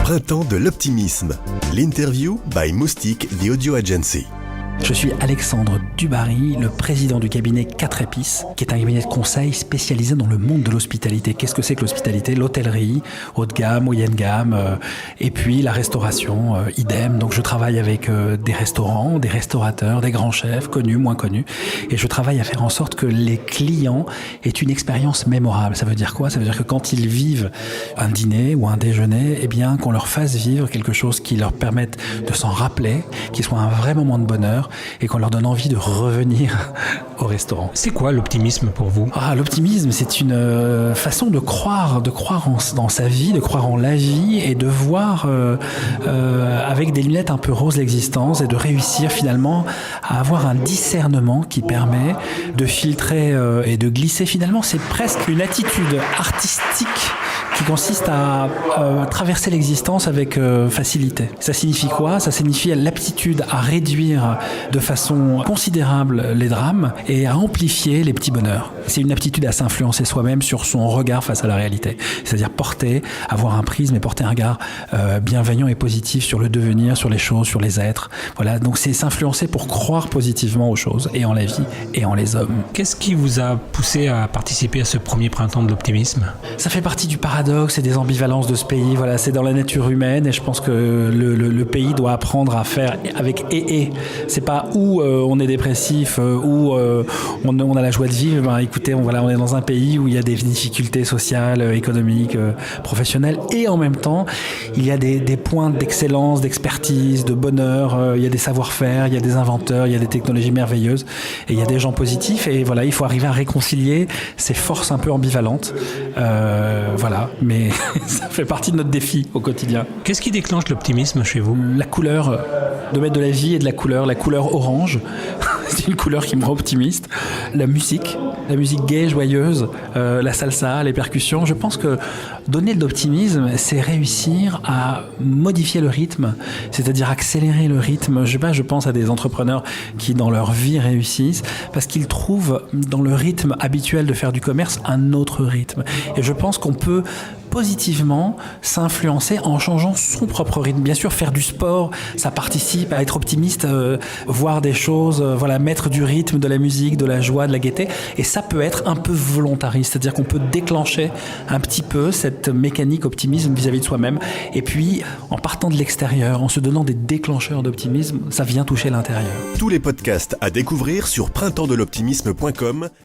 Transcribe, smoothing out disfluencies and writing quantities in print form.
Printemps de l'optimisme. L'interview by Moustique, the audio agency. Je suis Alexandre Dubarry, le président du cabinet 4 Épices, qui est un cabinet de conseil spécialisé dans le monde de l'hospitalité. Qu'est-ce que c'est que l'hospitalité ? L'hôtellerie, haut de gamme, moyenne gamme, et puis la restauration, idem. Donc je travaille avec des restaurants, des restaurateurs, des grands chefs, connus, moins connus, et je travaille à faire en sorte que les clients aient une expérience mémorable. Ça veut dire quoi ? Ça veut dire que quand ils vivent un dîner ou un déjeuner, eh bien qu'on leur fasse vivre quelque chose qui leur permette de s'en rappeler, qui soit un vrai moment de bonheur, et qu'on leur donne envie de revenir au restaurant. C'est quoi l'optimisme pour vous ? L'optimisme, c'est une façon de croire dans sa vie, de croire en la vie et de voir avec des lunettes un peu roses l'existence et de réussir finalement à avoir un discernement qui permet de filtrer et de glisser. Finalement, c'est presque une attitude artistique qui consiste à traverser l'existence avec facilité. Ça signifie quoi ? Ça signifie l'aptitude à réduire de façon considérable les drames et à amplifier les petits bonheurs. C'est une aptitude à s'influencer soi-même sur son regard face à la réalité. C'est-à-dire avoir un prisme et porter un regard bienveillant et positif sur le devenir, sur les choses, sur les êtres. Voilà, donc c'est s'influencer pour croire positivement aux choses et en la vie et en les hommes. Qu'est-ce qui vous a poussé à participer à ce premier printemps de l'optimisme ? Ça fait partie du paradoxe et des ambivalences de ce pays. Voilà, c'est dans la nature humaine et je pense que le pays doit apprendre à faire avec et. C'est pas où on est dépressif, où on a la joie de vivre. Écoutez, on est dans un pays où il y a des difficultés sociales, économiques, professionnelles, et en même temps, il y a des points d'excellence, d'expertise, de bonheur. Il y a des savoir-faire, il y a des inventeurs, il y a des technologies merveilleuses, et il y a des gens positifs. Et voilà, il faut arriver à réconcilier ces forces un peu ambivalentes. Mais ça fait partie de notre défi au quotidien. Qu'est-ce qui déclenche l'optimisme chez vous ? La couleur, de mettre de la vie et de la couleur orange, c'est une couleur qui me rend optimiste. La musique gaie, joyeuse, la salsa, les percussions. Je pense que donner de l'optimisme, c'est réussir à modifier le rythme, c'est-à-dire accélérer le rythme. Je pense à des entrepreneurs qui, dans leur vie, réussissent parce qu'ils trouvent dans le rythme habituel de faire du commerce un autre rythme. Et je pense qu'on peut positivement s'influencer en changeant son propre rythme. Bien sûr, faire du sport, ça participe à être optimiste, voir des choses, mettre du rythme, de la musique, de la joie, de la gaieté. Et ça peut être un peu volontariste, c'est-à-dire qu'on peut déclencher un petit peu cette mécanique optimisme vis-à-vis de soi-même. Et puis, en partant de l'extérieur, en se donnant des déclencheurs d'optimisme, ça vient toucher l'intérieur. Tous les podcasts à découvrir sur printempsdeloptimisme.com